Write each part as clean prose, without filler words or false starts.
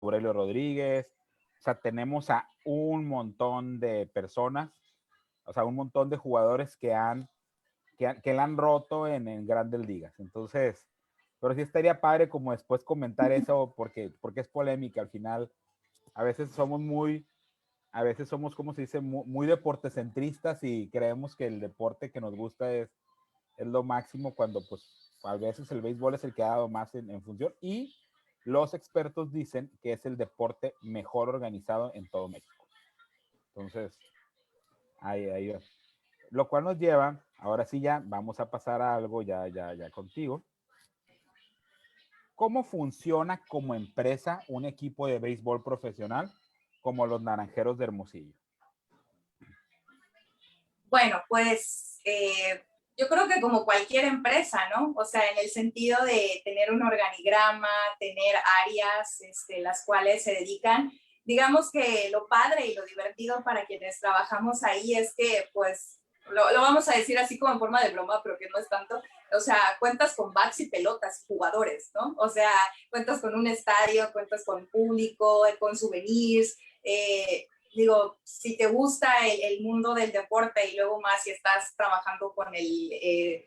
Aurelio Rodríguez, o sea, tenemos a un montón de personas, o sea, un montón de jugadores que la han roto en grandes ligas. Entonces, pero sí estaría padre como después comentar eso porque es polémica al final. A veces somos como se dice, muy deportecentristas y creemos que el deporte que nos gusta es lo máximo cuando pues a veces el béisbol es el que ha dado más en función y los expertos dicen que es el deporte mejor organizado en todo México. Entonces, ahí va. Lo cual nos lleva, ahora sí ya, vamos a pasar a algo ya contigo. ¿Cómo funciona como empresa un equipo de béisbol profesional como los Naranjeros de Hermosillo? Bueno, pues yo creo que como cualquier empresa, ¿no? O sea, en el sentido de tener un organigrama, tener áreas las cuales se dedican. Digamos que lo padre y lo divertido para quienes trabajamos ahí es que, pues, lo vamos a decir así como en forma de broma, pero que no es tanto. O sea, cuentas con bats y pelotas, jugadores, ¿no? O sea, cuentas con un estadio, cuentas con público, con souvenirs, digo, si te gusta el mundo del deporte y luego más si estás trabajando con el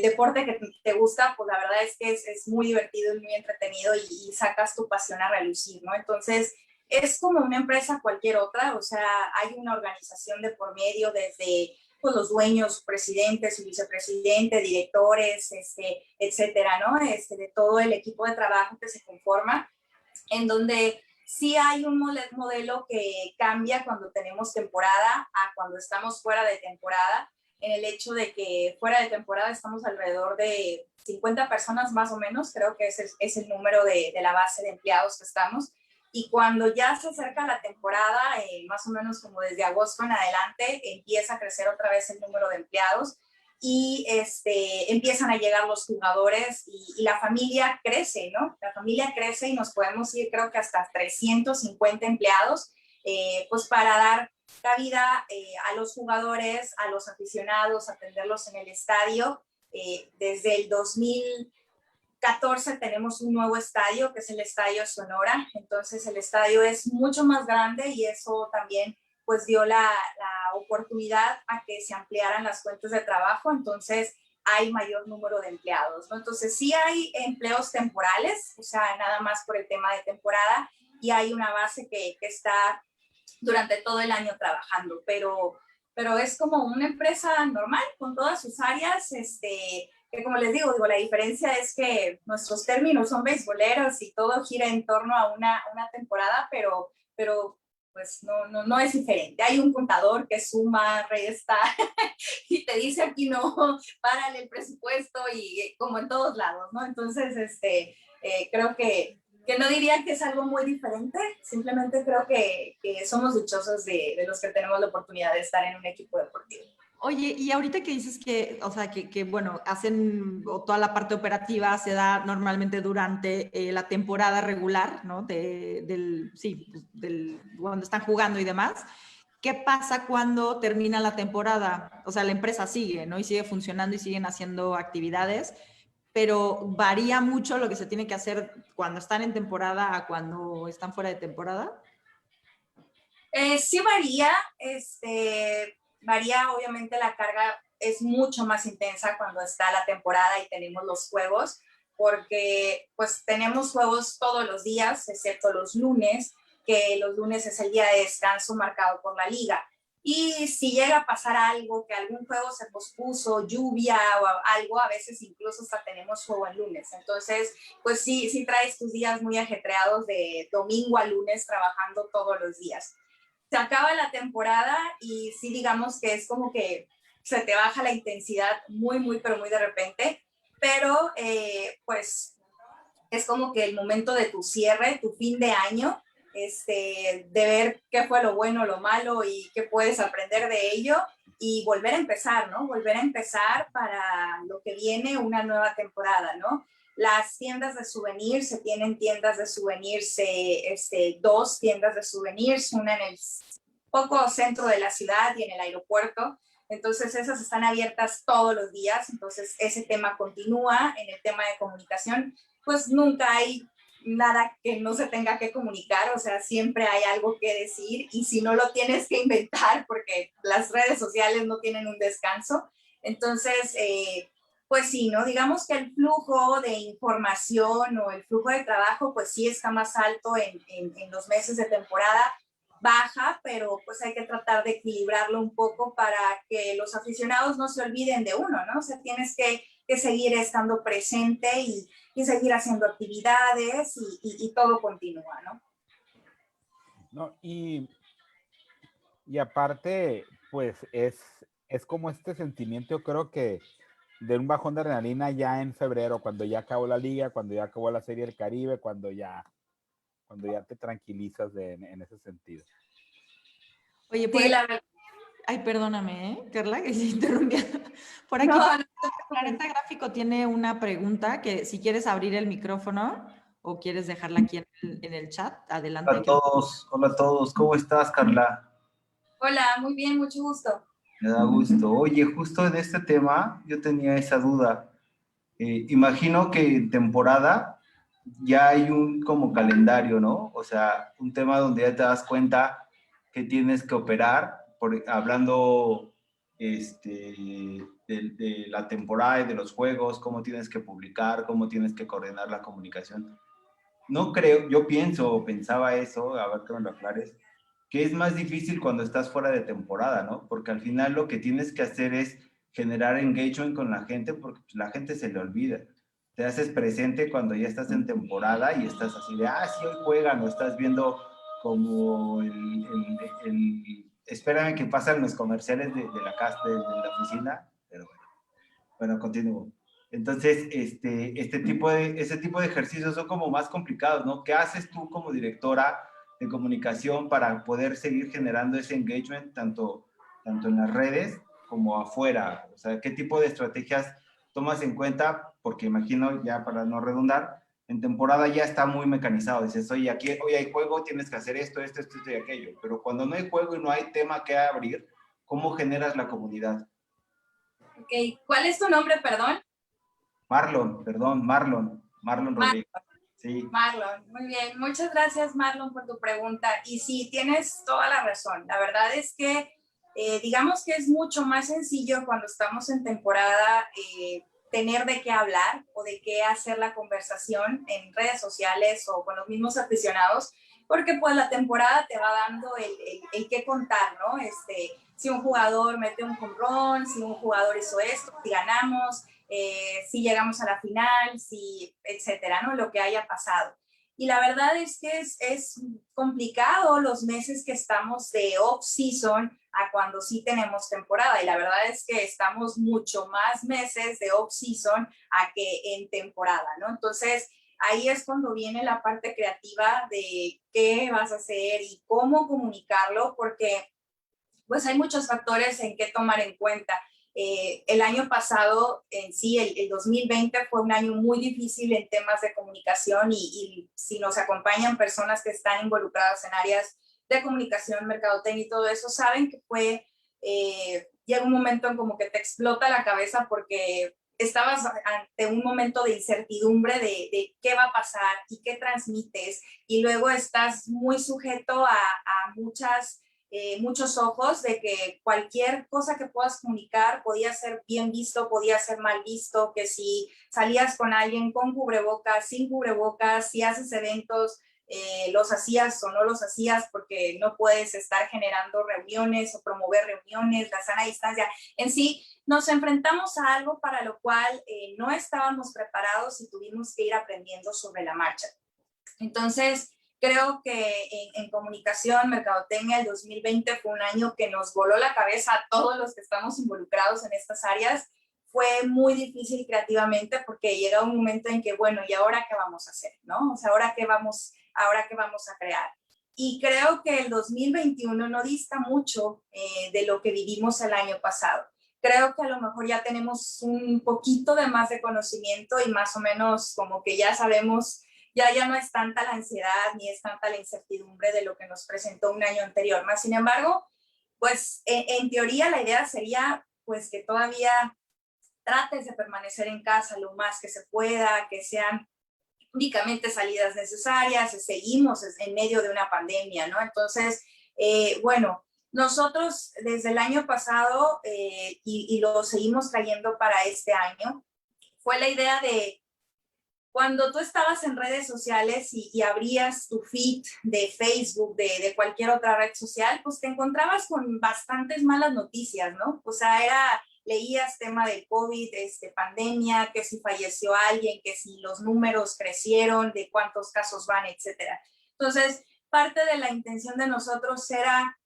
deporte que te gusta, pues la verdad es que es muy divertido y muy entretenido y sacas tu pasión a relucir, ¿no? Entonces, es como una empresa cualquier otra, o sea, hay una organización de por medio desde pues, los dueños, presidentes, su vicepresidente, directores, etcétera, ¿no? De todo el equipo de trabajo que se conforma, en donde sí hay un modelo que cambia cuando tenemos temporada a cuando estamos fuera de temporada, en el hecho de que fuera de temporada estamos alrededor de 50 personas más o menos, creo que ese es el número de la base de empleados que estamos, y cuando ya se acerca la temporada, más o menos como desde agosto en adelante, empieza a crecer otra vez el número de empleados y empiezan a llegar los jugadores y la familia crece, ¿no? La familia crece y nos podemos ir creo que hasta 350 empleados, pues para dar cabida a los jugadores, a los aficionados, atenderlos en el estadio. Desde el 2014 tenemos un nuevo estadio, que es el Estadio Sonora, entonces el estadio es mucho más grande y eso también pues dio la oportunidad a que se ampliaran las fuentes de trabajo, entonces hay mayor número de empleados, ¿no? Entonces sí hay empleos temporales, o sea, nada más por el tema de temporada, y hay una base que está durante todo el año trabajando, pero es como una empresa normal con todas sus áreas, que como les digo, la diferencia es que nuestros términos son beisboleros y todo gira en torno a una temporada, pero pues no es diferente. Hay un contador que suma, resta y te dice aquí no, párale el presupuesto y como en todos lados, ¿no? Entonces, creo que no diría que es algo muy diferente, simplemente creo que somos dichosos de los que tenemos la oportunidad de estar en un equipo deportivo. Oye, y ahorita que dices que, o sea, bueno, hacen toda la parte operativa se da normalmente durante la temporada regular, ¿no? Sí, pues, cuando están jugando y demás. ¿Qué pasa cuando termina la temporada? O sea, la empresa sigue, ¿no? Y sigue funcionando y siguen haciendo actividades, pero varía mucho lo que se tiene que hacer cuando están en temporada a cuando están fuera de temporada. Sí varía, varía obviamente la carga es mucho más intensa cuando está la temporada y tenemos los juegos, porque pues tenemos juegos todos los días, excepto los lunes, que los lunes es el día de descanso marcado por la liga. Y si llega a pasar algo, que algún juego se pospuso, lluvia o algo, a veces incluso hasta tenemos juego el lunes. Entonces, pues sí traes tus días muy ajetreados de domingo a lunes trabajando todos los días. Se acaba la temporada y sí digamos que es como que se te baja la intensidad pero muy de repente, pero pues es como que el momento de tu cierre, tu fin de año, de ver qué fue lo bueno, lo malo y qué puedes aprender de ello y volver a empezar, ¿no? Volver a empezar para lo que viene, una nueva temporada, ¿no? Las tiendas de souvenirs, se tienen tiendas de souvenirs, dos tiendas de souvenirs, una en el poco centro de la ciudad y en el aeropuerto. Entonces esas están abiertas todos los días, entonces ese tema continúa. En el tema de comunicación, pues nunca hay nada que no se tenga que comunicar, o sea, siempre hay algo que decir y si no lo tienes que inventar porque las redes sociales no tienen un descanso. Entonces, pues sí, ¿no? Digamos que el flujo de información o el flujo de trabajo, pues sí está más alto en los meses de temporada baja, pero pues hay que tratar de equilibrarlo un poco para que los aficionados no se olviden de uno, ¿no? O sea, tienes que seguir estando presente y seguir haciendo actividades y todo continúa, ¿no? No, y aparte, pues es como este sentimiento, yo creo que de un bajón de adrenalina ya en febrero, cuando ya acabó la liga, cuando ya acabó la Serie del Caribe, cuando ya te tranquilizas en ese sentido. Oye, por Sí, aquí, la verdad. ay, perdóname, Carla, que se interrumpía. Por aquí, No, Planeta Gráfico tiene una pregunta que si quieres abrir el micrófono o quieres dejarla aquí en el chat, adelante. Hola a todos, ¿cómo estás, Carla? hola, muy bien, mucho gusto. Me da gusto. Oye, justo en este tema yo tenía esa duda. Imagino que en temporada ya hay un como calendario, ¿no? O sea, un tema donde ya te das cuenta que tienes que operar, hablando de la temporada y de los juegos, cómo tienes que publicar, cómo tienes que coordinar la comunicación. No creo, yo pensaba eso, a ver que me lo aclares, que es más difícil cuando estás fuera de temporada, ¿no? Porque al final lo que tienes que hacer es generar engagement con la gente porque la gente se le olvida. Te haces presente cuando ya estás en temporada y estás así de, sí, hoy juegan, o estás viendo como espérame que pasan los comerciales de la casa, de la oficina, pero bueno, continúo. Entonces, ese tipo de ejercicios son como más complicados, ¿no? ¿Qué haces tú como directora de comunicación para poder seguir generando ese engagement tanto en las redes como afuera? O sea, ¿qué tipo de estrategias tomas en cuenta? Porque imagino, ya para no redundar, en temporada ya está muy mecanizado. Dices, oye, hoy hay juego, tienes que hacer esto y aquello. Pero cuando no hay juego y no hay tema que abrir, ¿cómo generas la comunidad? Ok, ¿cuál es tu nombre, perdón? Marlon Rodríguez. Sí. Marlon, muy bien. Muchas gracias, Marlon, por tu pregunta. Y sí, tienes toda la razón. La verdad es que digamos que es mucho más sencillo cuando estamos en temporada tener de qué hablar o de qué hacer la conversación en redes sociales o con los mismos aficionados, porque pues la temporada te va dando el qué contar, ¿no? Si un jugador mete un home run, si un jugador hizo esto, si ganamos, si llegamos a la final, si, etcétera, ¿no? Lo que haya pasado. Y la verdad es que es complicado los meses que estamos de off-season a cuando sí tenemos temporada. Y la verdad es que estamos mucho más meses de off-season a que en temporada, ¿no? Entonces, ahí es cuando viene la parte creativa de qué vas a hacer y cómo comunicarlo, porque pues hay muchos factores en qué tomar en cuenta. El año pasado, en sí, el 2020 fue un año muy difícil en temas de comunicación y si nos acompañan personas que están involucradas en áreas de comunicación, mercadotecnia y todo eso, saben que llega un momento en como que te explota la cabeza porque estabas ante un momento de incertidumbre de qué va a pasar y qué transmites y luego estás muy sujeto a muchos ojos de que cualquier cosa que puedas comunicar podía ser bien visto, podía ser mal visto, que si salías con alguien con cubrebocas, sin cubrebocas, si haces eventos, los hacías o no los hacías porque no puedes estar generando reuniones o promover reuniones, la sana distancia. En sí, nos enfrentamos a algo para lo cual no estábamos preparados y tuvimos que ir aprendiendo sobre la marcha. Entonces, creo que en comunicación, mercadotecnia, el 2020 fue un año que nos voló la cabeza a todos los que estamos involucrados en estas áreas. Fue muy difícil creativamente porque llega un momento en que, bueno, ¿y ahora qué vamos a hacer? ¿No? O sea, ¿ahora qué vamos a crear? Y creo que el 2021 no dista mucho de lo que vivimos el año pasado. Creo que a lo mejor ya tenemos un poquito de más de conocimiento y más o menos como que ya sabemos, ya no es tanta la ansiedad ni es tanta la incertidumbre de lo que nos presentó un año anterior. Más sin embargo, pues en teoría la idea sería pues que todavía trates de permanecer en casa lo más que se pueda, que sean únicamente salidas necesarias, seguimos en medio de una pandemia, ¿no? Entonces, bueno, nosotros desde el año pasado y lo seguimos trayendo para este año, fue la idea de cuando tú estabas en redes sociales y abrías tu feed de Facebook, de cualquier otra red social, pues te encontrabas con bastantes malas noticias, ¿no? O sea, leías tema del COVID, pandemia, que si falleció alguien, que si los números crecieron, de cuántos casos van, etcétera. Entonces, parte de la intención de nosotros era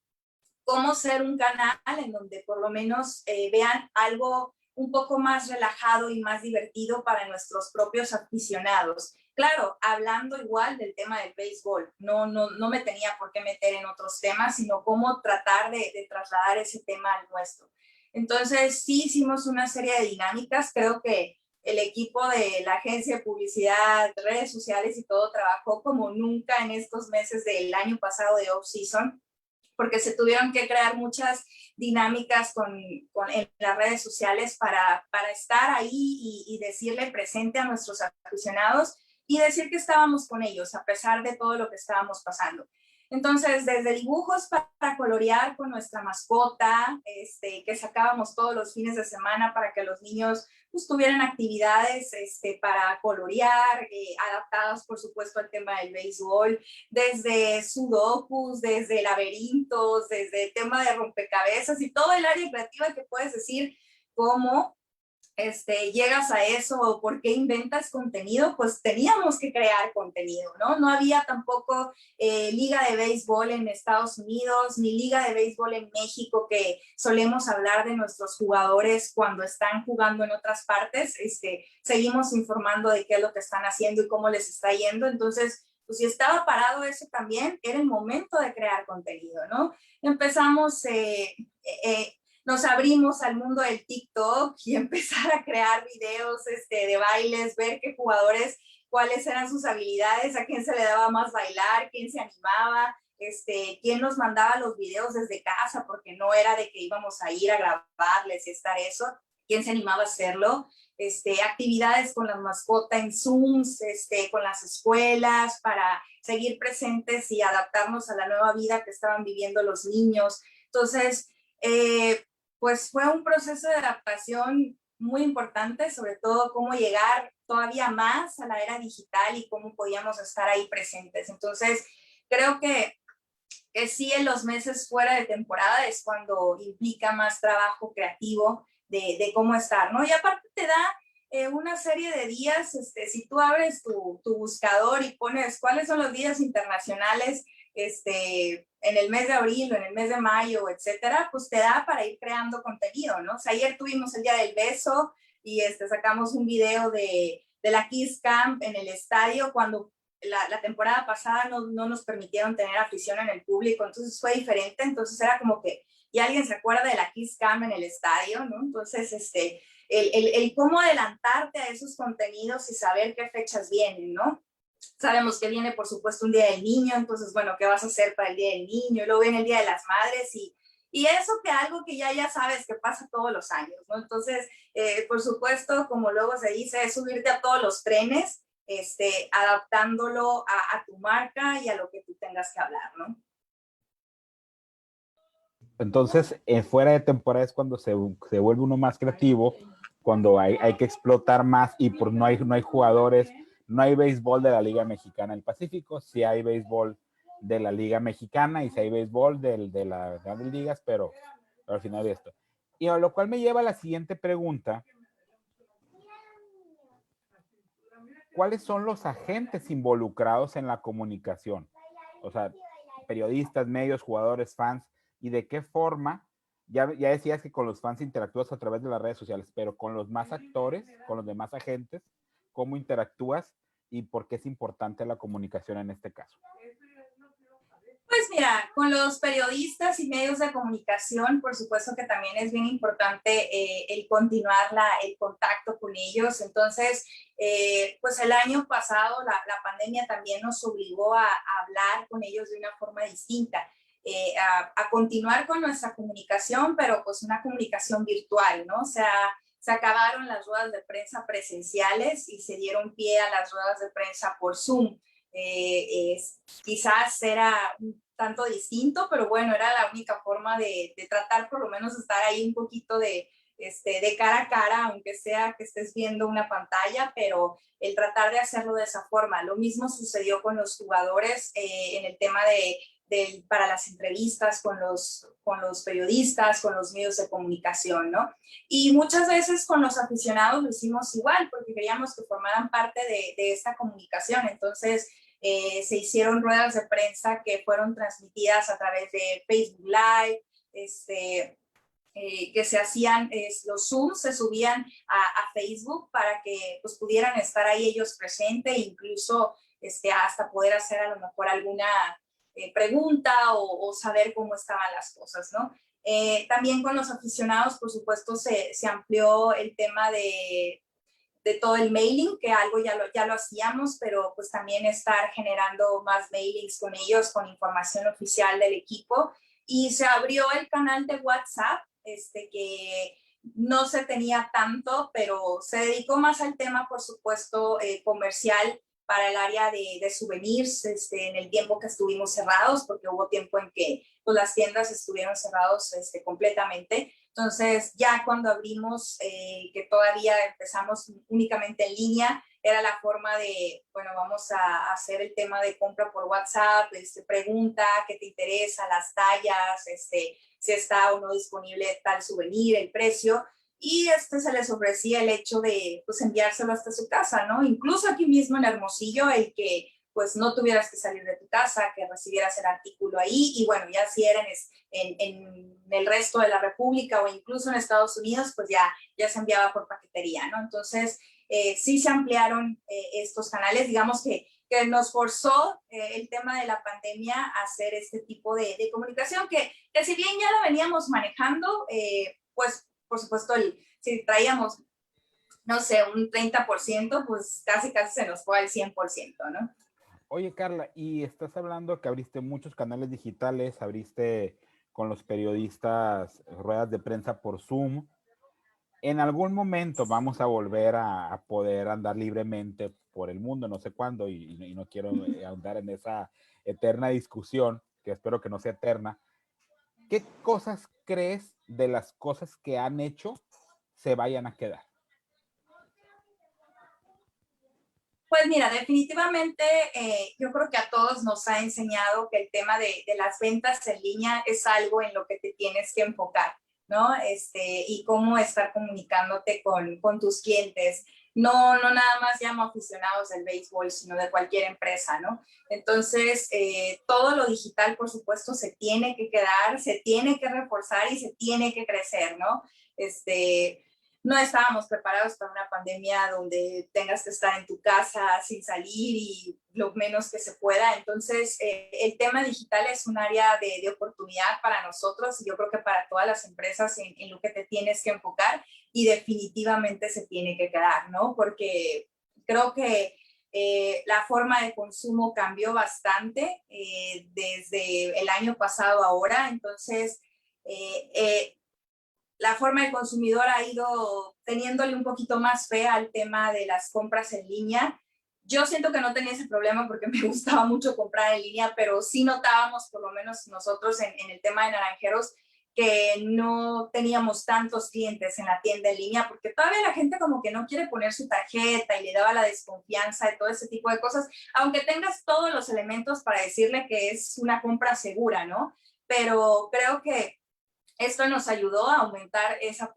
cómo ser un canal en donde por lo menos vean algo un poco más relajado y más divertido para nuestros propios aficionados. Claro, hablando igual del tema del béisbol, no me tenía por qué meter en otros temas, sino cómo tratar de trasladar ese tema al nuestro. Entonces, sí hicimos una serie de dinámicas, creo que el equipo de la agencia de publicidad, redes sociales y todo trabajó como nunca en estos meses del año pasado de off-season, porque se tuvieron que crear muchas dinámicas en las redes sociales para estar ahí y decirle presente a nuestros aficionados y decir que estábamos con ellos a pesar de todo lo que estábamos pasando. Entonces, desde dibujos para colorear con nuestra mascota, que sacábamos todos los fines de semana para que los niños pues, tuvieran actividades para colorear, adaptadas por supuesto al tema del béisbol, desde sudokus, desde laberintos, desde el tema de rompecabezas y todo el área creativa que puedes decir cómo llegas a eso o por qué inventas contenido, pues teníamos que crear contenido, ¿no? No había tampoco liga de béisbol en Estados Unidos, ni liga de béisbol en México, que solemos hablar de nuestros jugadores cuando están jugando en otras partes, seguimos informando de qué es lo que están haciendo y cómo les está yendo, entonces, pues si estaba parado eso también, era el momento de crear contenido, ¿no? Empezamos nos abrimos al mundo del TikTok y empezar a crear videos de bailes, ver qué jugadores, cuáles eran sus habilidades, a quién se le daba más bailar, quién se animaba, quién nos mandaba los videos desde casa, porque no era de que íbamos a ir a grabarles y estar eso, quién se animaba a hacerlo, actividades con la mascota en Zooms, con las escuelas, para seguir presentes y adaptarnos a la nueva vida que estaban viviendo los niños. Entonces, pues fue un proceso de adaptación muy importante, sobre todo cómo llegar todavía más a la era digital y cómo podíamos estar ahí presentes. Entonces, creo que sí, en los meses fuera de temporada es cuando implica más trabajo creativo de cómo estar, ¿no? Y aparte te da una serie de días, si tú abres tu buscador y pones cuáles son los días internacionales en el mes de abril o en el mes de mayo, etcétera, pues te da para ir creando contenido, ¿no? O sea, ayer tuvimos el Día del Beso y sacamos un video de la Kiss Camp en el estadio cuando la temporada pasada no nos permitieron tener afición en el público, entonces fue diferente, entonces era como que, y alguien se acuerda de la Kiss Camp en el estadio, ¿no? Entonces, el cómo adelantarte a esos contenidos y saber qué fechas vienen, ¿no? Sabemos que viene, por supuesto, un Día del Niño, entonces, bueno, ¿qué vas a hacer para el Día del Niño? Y luego viene el Día de las Madres y eso que algo que ya sabes que pasa todos los años, ¿no? Entonces, por supuesto, como luego se dice, es subirte a todos los trenes, adaptándolo a tu marca y a lo que tú tengas que hablar, ¿no? Entonces, fuera de temporada es cuando se vuelve uno más creativo, cuando hay que explotar más y pues no hay jugadores. No hay béisbol de la Liga Mexicana del Pacífico, sí hay béisbol de la Liga Mexicana y sí hay béisbol de las grandes ligas, pero al final de esto. Y a lo cual me lleva a la siguiente pregunta. ¿Cuáles son los agentes involucrados en la comunicación? O sea, periodistas, medios, jugadores, fans, y de qué forma, ya decías que con los fans interactúas a través de las redes sociales, pero con los más actores, con los demás agentes, ¿cómo interactúas y por qué es importante la comunicación en este caso? Pues mira, con los periodistas y medios de comunicación, por supuesto que también es bien importante el continuar el contacto con ellos. Entonces, pues el año pasado la pandemia también nos obligó a hablar con ellos de una forma distinta, a continuar con nuestra comunicación, pero pues una comunicación virtual, ¿no? O sea, se acabaron las ruedas de prensa presenciales y se dieron pie a las ruedas de prensa por Zoom. Quizás era un tanto distinto, pero bueno, era la única forma de tratar por lo menos de estar ahí un poquito de cara a cara, aunque sea que estés viendo una pantalla, pero el tratar de hacerlo de esa forma. Lo mismo sucedió con los jugadores en el tema para las entrevistas con los periodistas, con los medios de comunicación, ¿no? Y muchas veces con los aficionados lo hicimos igual, porque queríamos que formaran parte de esta comunicación. Entonces, se hicieron ruedas de prensa que fueron transmitidas a través de Facebook Live, que se hacían, los Zooms se subían a Facebook para que pues, pudieran estar ahí ellos presentes e incluso hasta poder hacer a lo mejor alguna pregunta o saber cómo estaban las cosas, ¿no? También con los aficionados, por supuesto, se amplió el tema de todo el mailing, que algo ya lo hacíamos, pero pues también estar generando más mailings con ellos, con información oficial del equipo. Y se abrió el canal de WhatsApp, que no se tenía tanto, pero se dedicó más al tema, por supuesto, comercial para el área de souvenirs en el tiempo que estuvimos cerrados, porque hubo tiempo en que pues, las tiendas estuvieron cerrados completamente. Entonces, ya cuando abrimos, que todavía empezamos únicamente en línea, era la forma de, bueno, vamos a hacer el tema de compra por WhatsApp, pregunta qué te interesa, las tallas, si está o no disponible tal souvenir, el precio, y se les ofrecía el hecho de pues, enviárselo hasta su casa, ¿no? Incluso aquí mismo en Hermosillo, el que pues no tuvieras que salir de tu casa, que recibieras el artículo ahí, y bueno, ya si eran en el resto de la República o incluso en Estados Unidos, pues ya se enviaba por paquetería, ¿no? Entonces, sí se ampliaron estos canales, digamos que nos forzó el tema de la pandemia a hacer este tipo de comunicación, que si bien ya lo veníamos manejando, pues por supuesto, si traíamos, no sé, un 30%, pues casi se nos fue al 100%, ¿no? Oye, Carla, y estás hablando que abriste muchos canales digitales, abriste con los periodistas ruedas de prensa por Zoom. En algún momento vamos a volver a poder andar libremente por el mundo, no sé cuándo, y no quiero ahondar en esa eterna discusión, que espero que no sea eterna. ¿Qué cosas crees de las cosas que han hecho se vayan a quedar? Pues mira, definitivamente yo creo que a todos nos ha enseñado que el tema de las ventas en línea es algo en lo que te tienes que enfocar, ¿no? Y cómo estar comunicándote con tus clientes. No nada más llamo aficionados del béisbol, sino de cualquier empresa, ¿no? Entonces, todo lo digital, por supuesto, se tiene que quedar, se tiene que reforzar y se tiene que crecer, ¿no? No estábamos preparados para una pandemia donde tengas que estar en tu casa sin salir y lo menos que se pueda. Entonces, el tema digital es un área de oportunidad para nosotros y yo creo que para todas las empresas en lo que te tienes que enfocar y definitivamente se tiene que quedar, ¿no? Porque creo que la forma de consumo cambió bastante desde el año pasado a ahora. Entonces, la forma del consumidor ha ido teniéndole un poquito más fe al tema de las compras en línea. Yo siento que no tenía ese problema porque me gustaba mucho comprar en línea, pero sí notábamos, por lo menos nosotros en el tema de naranjeros, que no teníamos tantos clientes en la tienda en línea porque todavía la gente como que no quiere poner su tarjeta y le daba la desconfianza de todo ese tipo de cosas, aunque tengas todos los elementos para decirle que es una compra segura, ¿no? Pero creo que esto nos ayudó a aumentar esa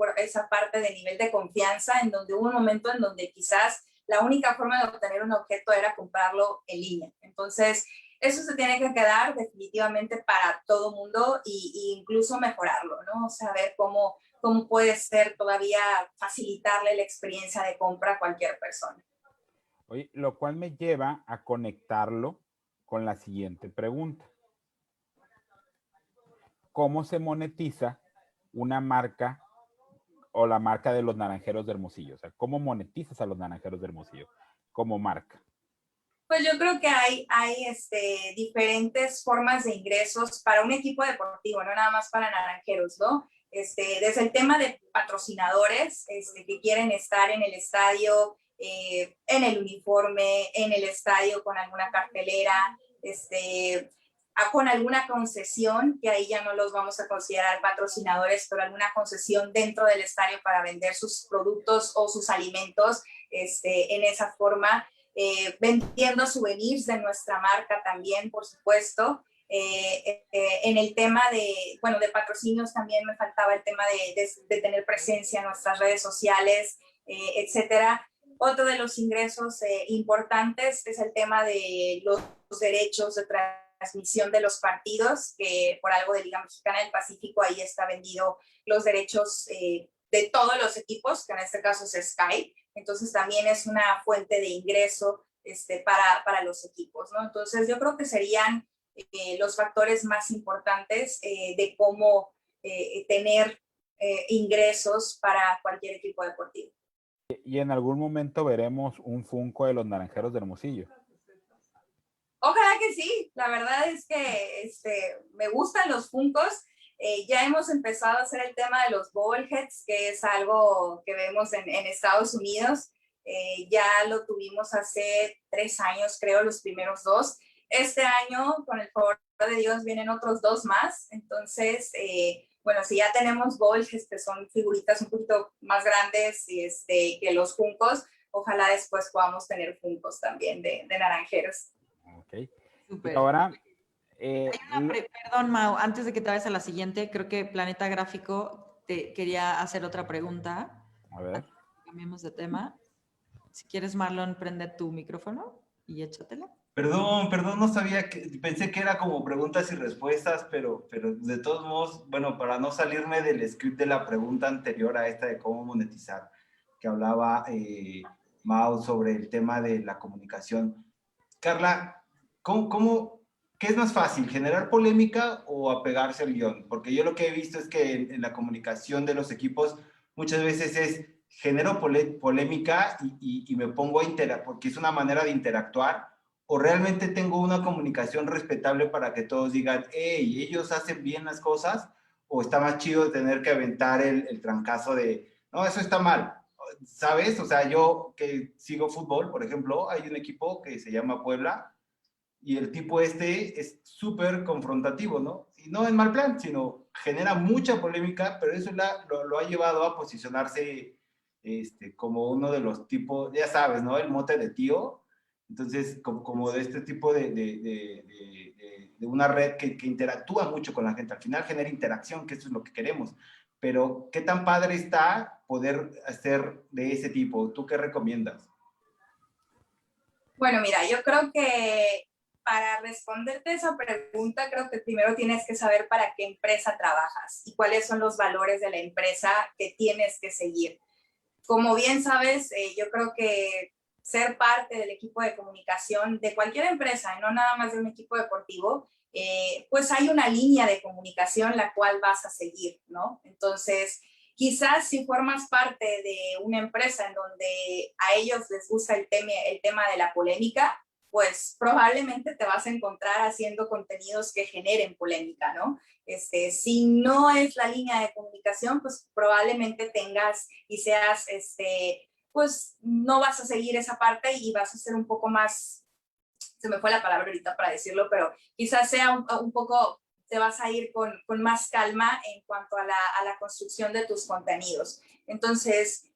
parte de nivel de confianza en donde hubo un momento en donde quizás la única forma de obtener un objeto era comprarlo en línea. Entonces, eso se tiene que quedar definitivamente para todo mundo e incluso mejorarlo, ¿no? O sea, ver cómo puede ser todavía facilitarle la experiencia de compra a cualquier persona. Oye, lo cual me lleva a conectarlo con la siguiente pregunta. ¿Cómo se monetiza una marca o la marca de los Naranjeros de Hermosillo? O sea, ¿cómo monetizas a los Naranjeros de Hermosillo como marca? Pues yo creo que hay diferentes formas de ingresos para un equipo deportivo, no nada más para Naranjeros, ¿no? Desde el tema de patrocinadores que quieren estar en el estadio, en el uniforme, en el estadio con alguna cartelera, con alguna concesión, que ahí ya no los vamos a considerar patrocinadores, pero alguna concesión dentro del estadio para vender sus productos o sus alimentos en esa forma, vendiendo souvenirs de nuestra marca también, por supuesto. En el tema de patrocinios también me faltaba el tema de tener presencia en nuestras redes sociales, etcétera. Otro de los ingresos importantes es el tema de los derechos de transmisión de los partidos, que por algo de Liga Mexicana del Pacífico ahí está vendido los derechos de todos los equipos, que en este caso es Sky. Entonces también es una fuente de ingreso para los equipos, ¿no? Entonces yo creo que serían los factores más importantes de cómo tener ingresos para cualquier equipo deportivo. Y en algún momento veremos un Funko de los Naranjeros de Hermosillo. Ojalá que sí, la verdad es que me gustan los Funkos. Ya hemos empezado a hacer el tema de los bobbleheads, que es algo que vemos en Estados Unidos. Ya lo tuvimos hace 3 años, creo, los primeros 2. Este año, con el favor de Dios, vienen otros 2 más. Entonces, bueno, si ya tenemos bobbleheads, que son figuritas un poquito más grandes que los Funkos, ojalá después podamos tener Funkos también de Naranjeros. Ok. Súper. Ahora, perdón, Mau, antes de que te vayas a la siguiente, creo que Planeta Gráfico te quería hacer otra pregunta. a ver. Cambiemos de tema. Si quieres, Marlon, prende tu micrófono y échatela. Perdón, no sabía pensé que era como preguntas y respuestas, pero de todos modos, bueno, para no salirme del script de la pregunta anterior a esta de cómo monetizar, que hablaba Mau sobre el tema de la comunicación. Carla, ¿qué es más fácil, generar polémica o apegarse al guión? Porque yo lo que he visto es que en la comunicación de los equipos muchas veces es genero polémica y me pongo a interactuar, porque es una manera de interactuar, o realmente tengo una comunicación respetable para que todos digan, hey, ellos hacen bien las cosas, o está más chido tener que aventar el trancazo de, no, eso está mal, ¿sabes? O sea, yo que sigo fútbol, por ejemplo, hay un equipo que se llama Puebla, y el tipo es súper confrontativo, ¿no? Y no en mal plan, sino genera mucha polémica, pero eso lo ha llevado a posicionarse como uno de los tipos, ya sabes, ¿no? El mote de tío. Entonces, como de este tipo de una red que interactúa mucho con la gente. Al final genera interacción, que eso es lo que queremos. Pero, ¿qué tan padre está poder hacer de ese tipo? ¿Tú qué recomiendas? Bueno, mira, yo creo que para responderte esa pregunta, creo que primero tienes que saber para qué empresa trabajas y cuáles son los valores de la empresa que tienes que seguir. Como bien sabes, yo creo que ser parte del equipo de comunicación de cualquier empresa, no nada más de un equipo deportivo, pues hay una línea de comunicación la cual vas a seguir, ¿no? Entonces, quizás si formas parte de una empresa en donde a ellos les gusta el tema de la polémica, pues probablemente te vas a encontrar haciendo contenidos que generen polémica, ¿no? Si no es la línea de comunicación, pues probablemente tengas y seas, pues no vas a seguir esa parte y vas a ser un poco más, se me fue la palabra ahorita para decirlo, pero quizás sea un poco, te vas a ir con más calma en cuanto a la construcción de tus contenidos. Entonces,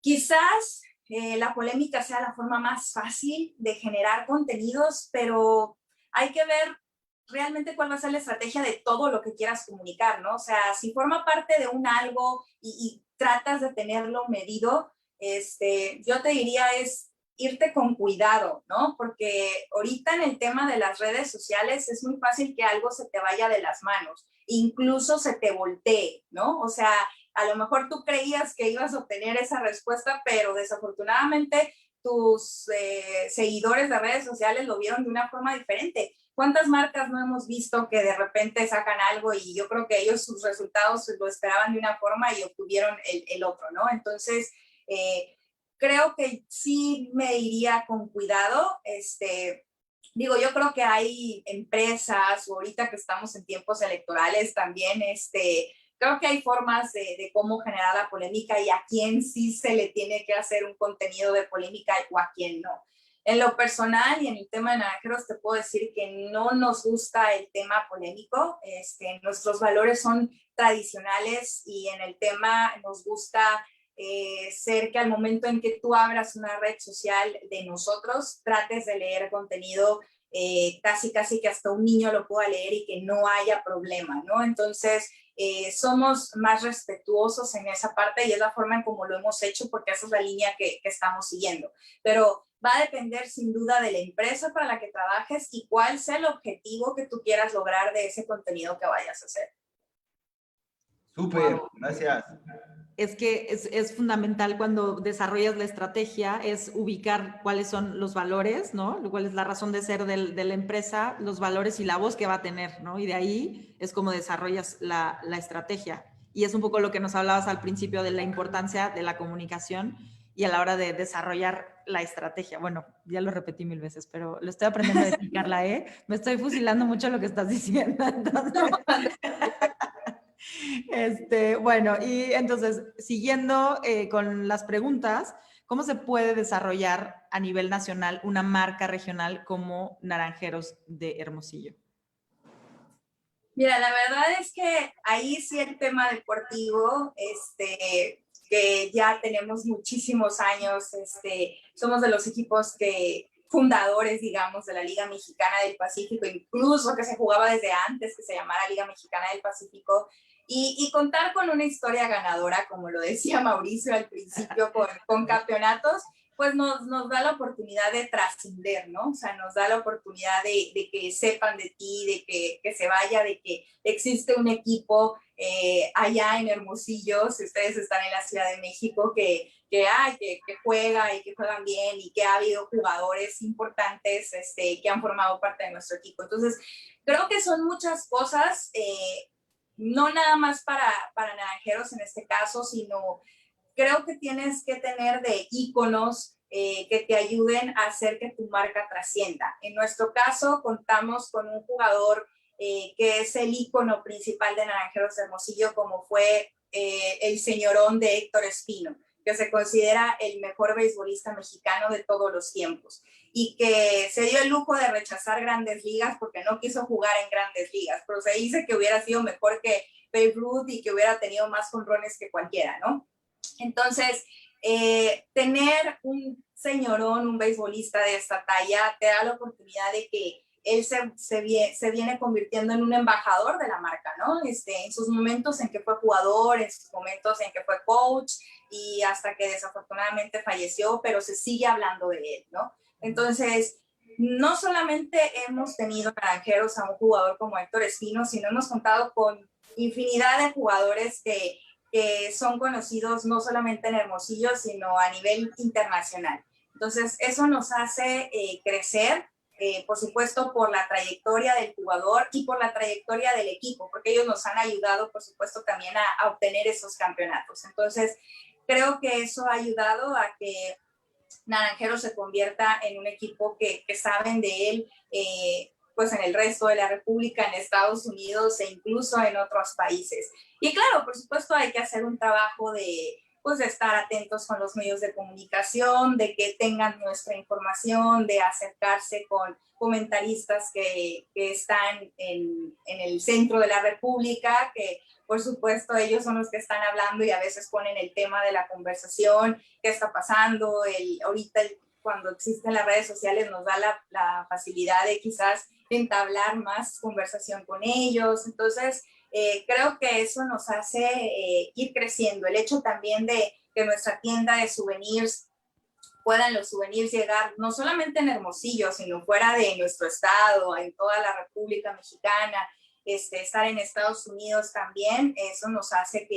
quizás la polémica sea la forma más fácil de generar contenidos, pero hay que ver realmente cuál va a ser la estrategia de todo lo que quieras comunicar, ¿no? O sea, si forma parte de un algo y tratas de tenerlo medido, yo te diría es irte con cuidado, ¿no? Porque ahorita en el tema de las redes sociales es muy fácil que algo se te vaya de las manos, incluso se te voltee, ¿no? O sea, a lo mejor tú creías que ibas a obtener esa respuesta, pero desafortunadamente tus seguidores de redes sociales lo vieron de una forma diferente. ¿Cuántas marcas no hemos visto que de repente sacan algo y yo creo que ellos sus resultados lo esperaban de una forma y obtuvieron el otro, ¿no? Entonces, creo que sí me iría con cuidado. Digo, yo creo que hay empresas, o ahorita que estamos en tiempos electorales también, creo que hay formas de cómo generar la polémica y a quién sí se le tiene que hacer un contenido de polémica o a quién no. En lo personal y en el tema de Naranjeros te puedo decir que no nos gusta el tema polémico. Nuestros valores son tradicionales y en el tema nos gusta ser que al momento en que tú abras una red social de nosotros, trates de leer contenido casi que hasta un niño lo pueda leer y que no haya problema, ¿no? Entonces, somos más respetuosos en esa parte y es la forma en cómo lo hemos hecho porque esa es la línea que estamos siguiendo. Pero va a depender sin duda de la empresa para la que trabajes y cuál sea el objetivo que tú quieras lograr de ese contenido que vayas a hacer. Súper, gracias. Es que es fundamental cuando desarrollas la estrategia, es ubicar cuáles son los valores, ¿no? Cuál es la razón de ser de la empresa, los valores y la voz que va a tener, ¿no? Y de ahí es como desarrollas la estrategia. Y es un poco lo que nos hablabas al principio de la importancia de la comunicación y a la hora de desarrollar la estrategia. Bueno, ya lo repetí 1000 veces, pero lo estoy aprendiendo de ti, Carla, ¿eh? Me estoy fusilando mucho lo que estás diciendo. Entonces... Bueno, y entonces, siguiendo con las preguntas, ¿cómo se puede desarrollar a nivel nacional una marca regional como Naranjeros de Hermosillo? Mira, la verdad es que ahí sí el tema deportivo, que ya tenemos muchísimos años, somos de los equipos fundadores, digamos, de la Liga Mexicana del Pacífico, incluso que se jugaba desde antes que se llamara Liga Mexicana del Pacífico, y contar con una historia ganadora, como lo decía Mauricio al principio, con campeonatos, pues nos da la oportunidad de trascender, ¿no? O sea, nos da la oportunidad de que sepan de ti, de que se vaya, de que existe un equipo allá en Hermosillo, si ustedes están en la Ciudad de México, que juega y que juegan bien y que ha habido jugadores importantes que han formado parte de nuestro equipo. Entonces, creo que son muchas cosas, no nada más para Naranjeros en este caso, sino creo que tienes que tener de íconos que te ayuden a hacer que tu marca trascienda. En nuestro caso, contamos con un jugador que es el ícono principal de Naranjeros de Hermosillo, como fue el señorón de Héctor Espino, que se considera el mejor beisbolista mexicano de todos los tiempos y que se dio el lujo de rechazar Grandes Ligas porque no quiso jugar en Grandes Ligas, pero se dice que hubiera sido mejor que Babe Ruth y que hubiera tenido más jonrones que cualquiera, ¿no? Entonces, tener un señorón, un beisbolista de esta talla, te da la oportunidad de que él se viene convirtiendo en un embajador de la marca, ¿no? En sus momentos en que fue jugador, en sus momentos en que fue coach y hasta que desafortunadamente falleció, pero se sigue hablando de él, ¿no? Entonces, no solamente hemos tenido Naranjeros a un jugador como Héctor Espino, sino hemos contado con infinidad de jugadores que son conocidos no solamente en Hermosillo, sino a nivel internacional. Entonces, eso nos hace crecer, por supuesto, por la trayectoria del jugador y por la trayectoria del equipo, porque ellos nos han ayudado, por supuesto, también a obtener esos campeonatos. Entonces, creo que eso ha ayudado a que Naranjeros se convierta en un equipo que saben de él, pues en el resto de la República, en Estados Unidos e incluso en otros países. Y claro, por supuesto hay que hacer un trabajo de estar atentos con los medios de comunicación, de que tengan nuestra información, de acercarse con comentaristas que están en el centro de la República, que por supuesto ellos son los que están hablando y a veces ponen el tema de la conversación, qué está pasando, ahorita cuando existen las redes sociales nos da la facilidad de quizás entablar más conversación con ellos. Entonces, creo que eso nos hace ir creciendo. El hecho también de que nuestra tienda de souvenirs puedan los souvenirs llegar no solamente en Hermosillo, sino fuera de nuestro estado, en toda la República Mexicana, estar en Estados Unidos también, eso nos hace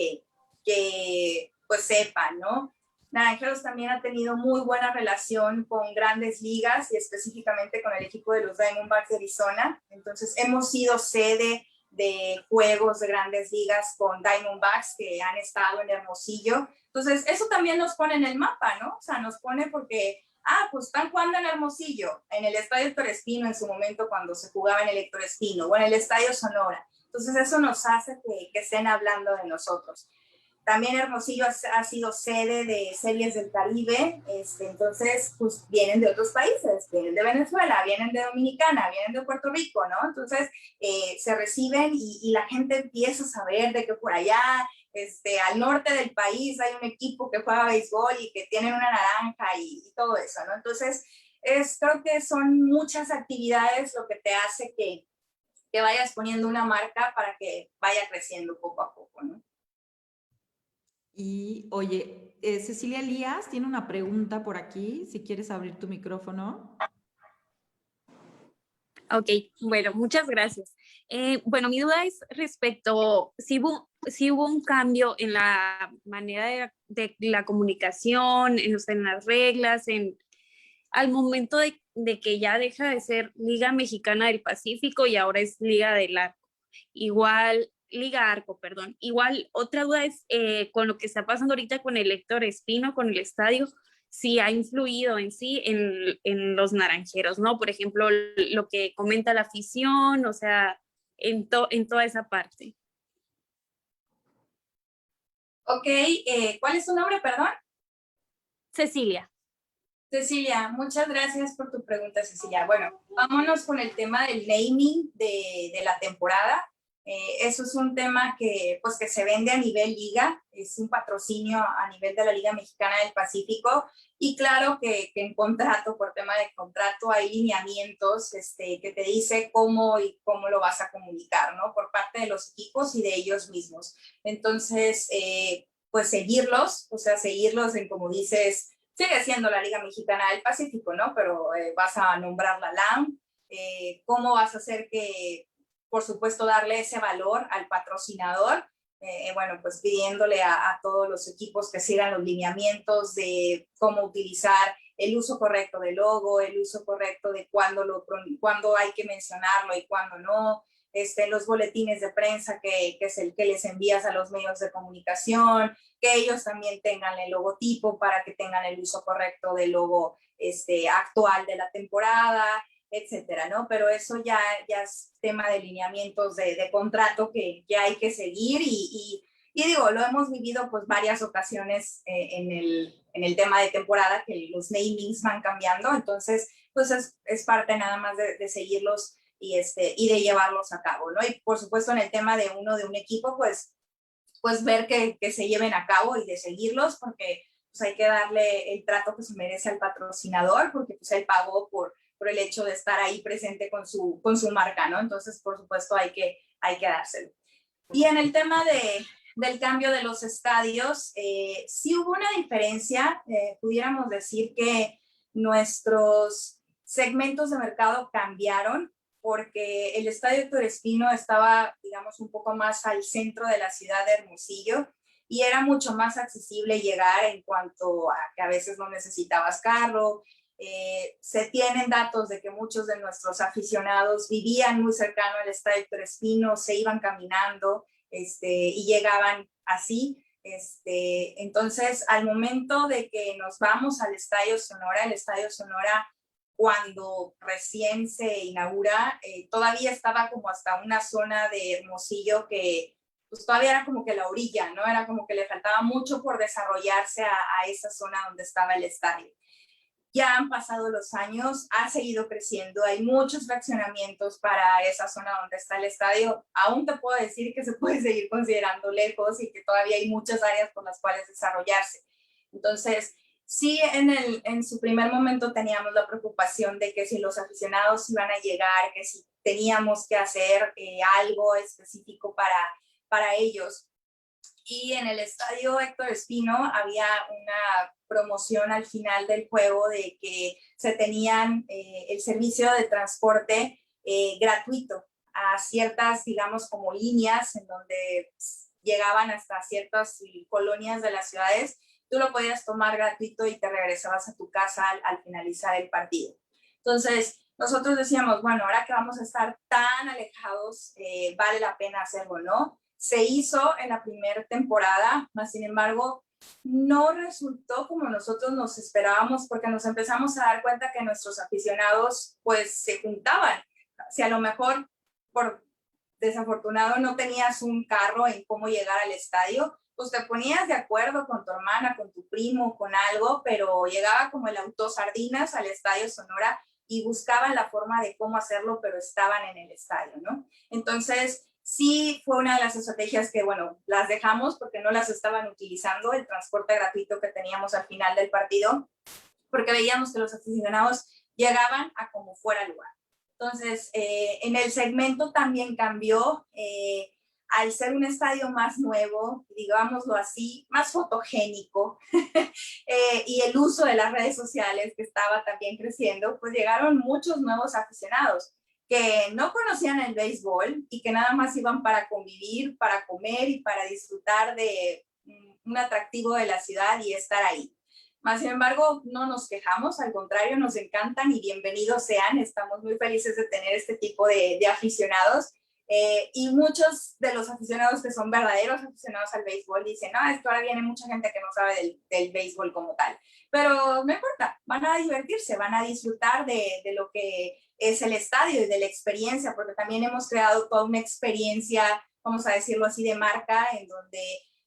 que pues sepan, ¿no? Naranjeros también ha tenido muy buena relación con Grandes Ligas y específicamente con el equipo de los Diamondbacks de Arizona. Entonces, hemos sido sede de juegos de Grandes Ligas con Diamondbacks que han estado en Hermosillo. Entonces, eso también nos pone en el mapa, ¿no? O sea, nos pone porque, pues están jugando en Hermosillo, en el Estadio Héctor Espino en su momento cuando se jugaba en el Héctor Espino, o en el Estadio Sonora. Entonces eso nos hace que estén hablando de nosotros. También Hermosillo ha sido sede de Series del Caribe, entonces pues vienen de otros países, vienen de Venezuela, vienen de Dominicana, vienen de Puerto Rico, ¿no? Entonces se reciben y la gente empieza a saber de que por allá, al norte del país hay un equipo que juega béisbol y que tienen una naranja y todo eso, ¿no? Entonces creo que son muchas actividades lo que te hace que vayas poniendo una marca para que vaya creciendo poco a poco, ¿no? Y oye, Cecilia Elías tiene una pregunta por aquí, si quieres abrir tu micrófono. Ok, bueno, muchas gracias. Bueno, mi duda es respecto, si hubo un cambio en la manera de la comunicación, en las reglas, al momento de que ya deja de ser Liga Mexicana del Pacífico y ahora es Liga del Arco. Igual, Liga Arco, perdón. Igual, otra duda es con lo que está pasando ahorita con el Héctor Espino, con el estadio, si ha influido en sí en los naranjeros, ¿no? Por ejemplo, lo que comenta la afición, o sea, en toda esa parte. Ok, ¿cuál es tu nombre, perdón? Cecilia. Cecilia, muchas gracias por tu pregunta, Cecilia. Bueno, vámonos con el tema del naming de la temporada. Eso es un tema pues, que se vende a nivel liga, es un patrocinio a nivel de la Liga Mexicana del Pacífico y claro que en contrato, por tema de contrato, hay lineamientos que te dice cómo lo vas a comunicar, ¿no? Por parte de los equipos y de ellos mismos. Entonces, pues seguirlos, o sea, seguirlos en, como dices, sigue siendo la Liga Mexicana del Pacífico, ¿no? Pero vas a nombrar la LAM, ¿cómo vas a hacer que, por supuesto, darle ese valor al patrocinador? Bueno, pues pidiéndole a todos los equipos que sigan los lineamientos de cómo utilizar el uso correcto del logo, el uso correcto de cuándo hay que mencionarlo y cuándo no, los boletines de prensa que es el que les envías a los medios de comunicación, que ellos también tengan el logotipo para que tengan el uso correcto del logo actual de la temporada, etcétera, ¿no? Pero eso ya es tema de lineamientos de contrato que ya hay que seguir y digo, lo hemos vivido pues varias ocasiones en el tema de temporada, que los namings van cambiando, entonces pues es parte nada más de seguirlos y de llevarlos a cabo, ¿no? Y por supuesto en el tema de un equipo, pues ver que se lleven a cabo y de seguirlos, porque pues hay que darle el trato que se merece al patrocinador, porque pues él pagó por el hecho de estar ahí presente con su marca, ¿no? Entonces, por supuesto, hay que dárselo. Y en el tema del cambio de los estadios, sí hubo una diferencia, pudiéramos decir que nuestros segmentos de mercado cambiaron, porque el estadio Héctor Espino estaba, digamos, un poco más al centro de la ciudad de Hermosillo y era mucho más accesible llegar en cuanto a que a veces no necesitabas carro. Se tienen datos de que muchos de nuestros aficionados vivían muy cercano al estadio Héctor Espino, se iban caminando y llegaban así. Entonces, al momento de que nos vamos al Estadio Sonora, el Estadio Sonora cuando recién se inaugura, todavía estaba como hasta una zona de Hermosillo que pues todavía era como que la orilla, ¿no? Era como que le faltaba mucho por desarrollarse a esa zona donde estaba el estadio. Ya han pasado los años, ha seguido creciendo, hay muchos fraccionamientos para esa zona donde está el estadio. Aún te puedo decir que se puede seguir considerando lejos y que todavía hay muchas áreas por las cuales desarrollarse. Entonces, sí, en su primer momento teníamos la preocupación de que si los aficionados iban a llegar, que si teníamos que hacer algo específico para ellos. Y en el estadio Héctor Espino había una promoción al final del juego de que se tenían el servicio de transporte gratuito a ciertas, digamos, como líneas en donde llegaban hasta ciertas colonias de las ciudades. Tú lo podías tomar gratuito y te regresabas a tu casa al finalizar el partido. Entonces, nosotros decíamos, bueno, ahora que vamos a estar tan alejados, vale la pena hacerlo, ¿no? Se hizo en la primera temporada, más sin embargo, no resultó como nosotros nos esperábamos, porque nos empezamos a dar cuenta que nuestros aficionados pues se juntaban. Si a lo mejor por desafortunado no tenías un carro en cómo llegar al estadio, pues te ponías de acuerdo con tu hermana, con tu primo, con algo, pero llegaba como el auto sardinas al Estadio Sonora y buscaban la forma de cómo hacerlo, pero estaban en el estadio, ¿no? Entonces, sí fue una de las estrategias que, bueno, las dejamos porque no las estaban utilizando, el transporte gratuito que teníamos al final del partido, porque veíamos que los aficionados llegaban a como fuera el lugar. Entonces, en el segmento también cambió, al ser un estadio más nuevo, digámoslo así, más fotogénico, y el uso de las redes sociales que estaba también creciendo, pues llegaron muchos nuevos aficionados que no conocían el béisbol y que nada más iban para convivir, para comer y para disfrutar de un atractivo de la ciudad y estar ahí. Más sin embargo, no nos quejamos, al contrario, nos encantan y bienvenidos sean. Estamos muy felices de tener este tipo de aficionados. Y muchos de los aficionados que son verdaderos aficionados al béisbol dicen, no, esto ahora viene mucha gente que no sabe del béisbol como tal. Pero no importa, van a divertirse, van a disfrutar de lo que es el estadio y de la experiencia, porque también hemos creado toda una experiencia, vamos a decirlo así, de marca, en donde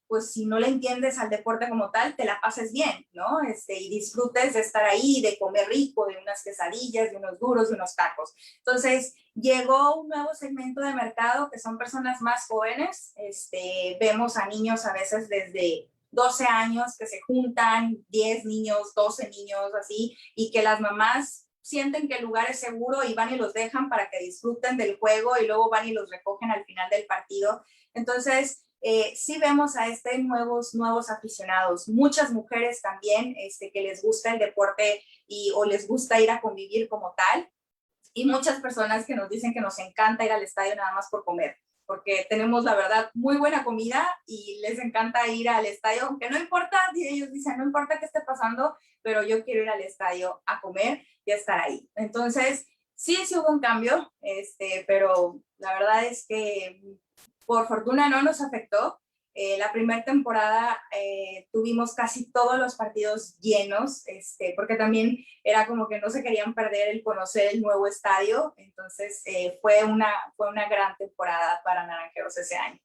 pues si no le entiendes al deporte como tal, te la pases bien, ¿no? Y disfrutes de estar ahí, de comer rico, de unas quesadillas, de unos duros, de unos tacos. Entonces, llegó un nuevo segmento de mercado que son personas más jóvenes. Vemos a niños a veces desde 12 años que se juntan, 10 niños, 12 niños, así, y que las mamás sienten que el lugar es seguro y van y los dejan para que disfruten del juego y luego van y los recogen al final del partido. Entonces, sí vemos a nuevos aficionados, muchas mujeres también que les gusta el deporte o les gusta ir a convivir como tal, y muchas personas que nos dicen que nos encanta ir al estadio nada más por comer, porque tenemos la verdad muy buena comida y les encanta ir al estadio, aunque no importa, ellos dicen, no importa qué esté pasando, pero yo quiero ir al estadio a comer y a estar ahí. Entonces, sí hubo un cambio, pero la verdad es que por fortuna no nos afectó. La primera temporada tuvimos casi todos los partidos llenos, porque también era como que no se querían perder el conocer el nuevo estadio. Entonces fue una gran temporada para Naranjeros ese año.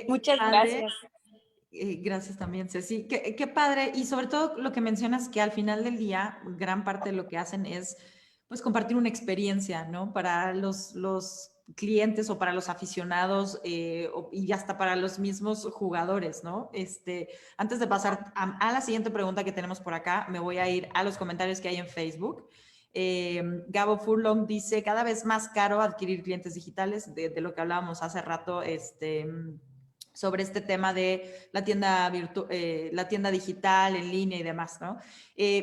Muchas gracias. Gracias también, Ceci. Qué padre. Y sobre todo lo que mencionas, que al final del día, gran parte de lo que hacen es pues compartir una experiencia, ¿no? Para los clientes o para los aficionados y hasta para los mismos jugadores, ¿no? Antes de pasar a la siguiente pregunta que tenemos por acá, me voy a ir a los comentarios que hay en Facebook. Gabo Furlong dice, cada vez más caro adquirir clientes digitales, de lo que hablábamos hace rato, sobre este tema de la tienda digital en línea y demás, ¿no?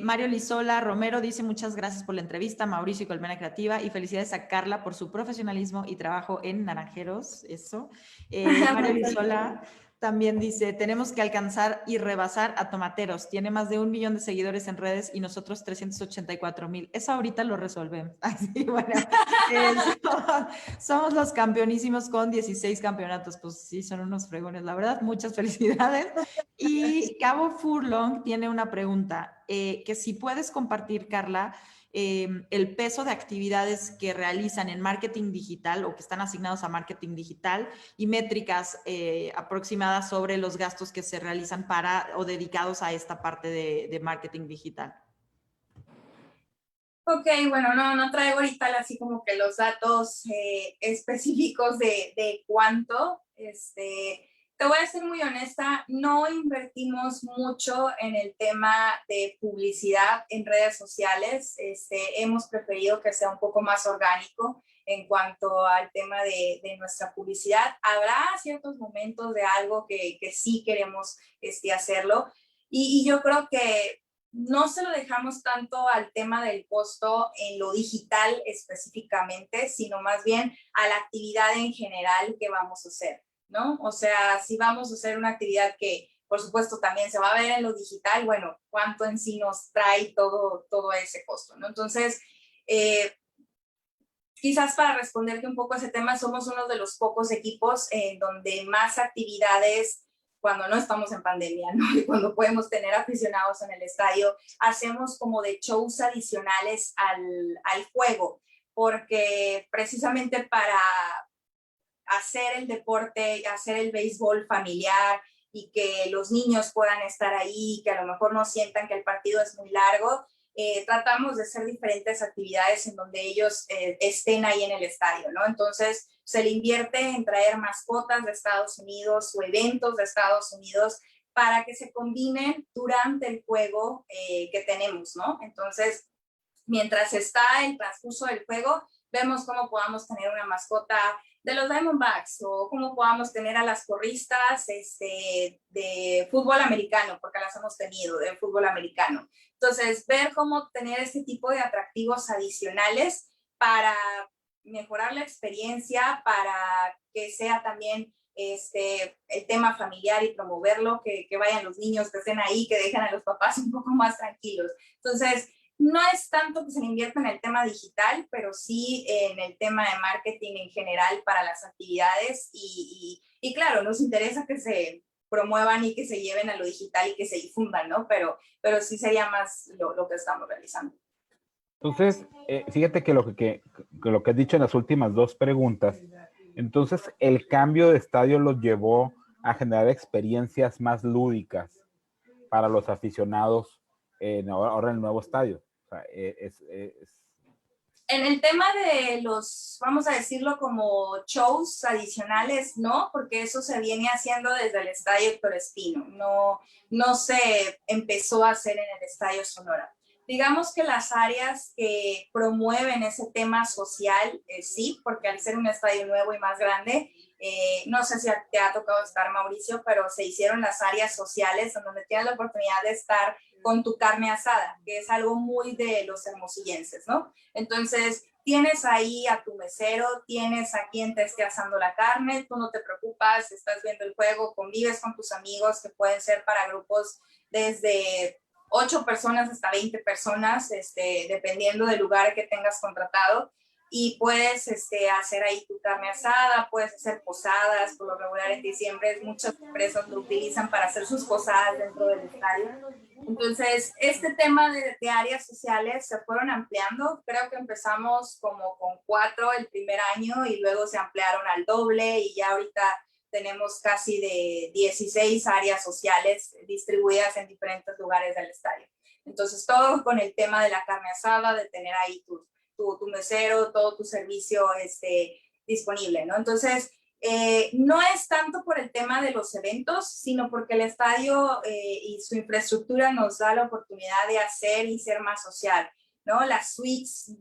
Mario Lizola Romero dice, muchas gracias por la entrevista, Mauricio y Colmena Creativa, y felicidades a Carla por su profesionalismo y trabajo en Naranjeros, eso. Mario Lizola también dice, tenemos que alcanzar y rebasar a Tomateros, tiene más de 1 millón de seguidores en redes y nosotros 384,000. Eso ahorita lo resolvemos. Así, bueno, somos los campeonísimos con 16 campeonatos, pues sí, son unos fregones, la verdad, muchas felicidades. Y Gabo Furlong tiene una pregunta, que si puedes compartir, Carla, el peso de actividades que realizan en marketing digital o que están asignados a marketing digital y métricas aproximadas sobre los gastos que se realizan o dedicados a esta parte de marketing digital. Ok, bueno, no traigo ahorita así como que los datos específicos de cuánto. Te voy a ser muy honesta, no invertimos mucho en el tema de publicidad en redes sociales. Hemos preferido que sea un poco más orgánico en cuanto al tema de nuestra publicidad. Habrá ciertos momentos de algo que sí queremos hacerlo. Y yo creo que no se lo dejamos tanto al tema del costo en lo digital específicamente, sino más bien a la actividad en general que vamos a hacer, ¿no? O sea, si vamos a hacer una actividad que, por supuesto, también se va a ver en lo digital, bueno, ¿cuánto en sí nos trae todo ese costo, ¿no? Entonces, quizás para responderte un poco a ese tema, somos uno de los pocos equipos en donde más actividades, cuando no estamos en pandemia, ¿no? Y cuando podemos tener aficionados en el estadio, hacemos como de shows adicionales al juego. porque precisamente para hacer el deporte, hacer el béisbol familiar y que los niños puedan estar ahí, que a lo mejor no sientan que el partido es muy largo, tratamos de hacer diferentes actividades en donde ellos estén ahí en el estadio, ¿no? Entonces, se le invierte en traer mascotas de Estados Unidos o eventos de Estados Unidos para que se combinen durante el juego que tenemos, ¿no? Entonces, mientras está el transcurso del juego, vemos cómo podamos tener una mascota de los Diamondbacks o cómo podamos tener a las porristas de fútbol americano, porque las hemos tenido de fútbol americano. Entonces, ver cómo tener este tipo de atractivos adicionales para mejorar la experiencia, para que sea también el tema familiar y promoverlo, que vayan los niños, que estén ahí, que dejen a los papás un poco más tranquilos. Entonces, no es tanto que se le invierta en el tema digital, pero sí en el tema de marketing en general para las actividades y claro, nos interesa que se promuevan y que se lleven a lo digital y que se difundan, ¿no? Pero sí sería más lo que estamos realizando. Entonces, fíjate que lo que has dicho en las últimas dos preguntas, entonces el cambio de estadio los llevó a generar experiencias más lúdicas para los aficionados ahora en el nuevo estadio. O sea, En el tema de los, vamos a decirlo como shows adicionales, no, porque eso se viene haciendo desde el Estadio Héctor Espino, no se empezó a hacer en el Estadio Sonora. Digamos que las áreas que promueven ese tema social, sí, porque al ser un estadio nuevo y más grande, no sé si te ha tocado estar, Mauricio, pero se hicieron las áreas sociales en donde tienes la oportunidad de estar con tu carne asada, que es algo muy de los hermosillenses, ¿no? Entonces, tienes ahí a tu mesero, tienes a quien te esté asando la carne, tú no te preocupas, estás viendo el juego, convives con tus amigos, que pueden ser para grupos desde 8 personas hasta 20 personas, dependiendo del lugar que tengas contratado, y puedes hacer ahí tu carne asada, puedes hacer posadas, por lo regular en diciembre muchas empresas lo utilizan para hacer sus posadas dentro del estadio. Entonces, este tema de áreas sociales se fueron ampliando, creo que empezamos como con 4 el primer año y luego se ampliaron al doble y ya ahorita tenemos casi de 16 áreas sociales distribuidas en diferentes lugares del estadio. Entonces, todo con el tema de la carne asada, de tener ahí tu mesero, todo tu servicio disponible, ¿no? Entonces, no es tanto por el tema de los eventos, sino porque el estadio y su infraestructura nos da la oportunidad de hacer y ser más social, ¿no? Las suites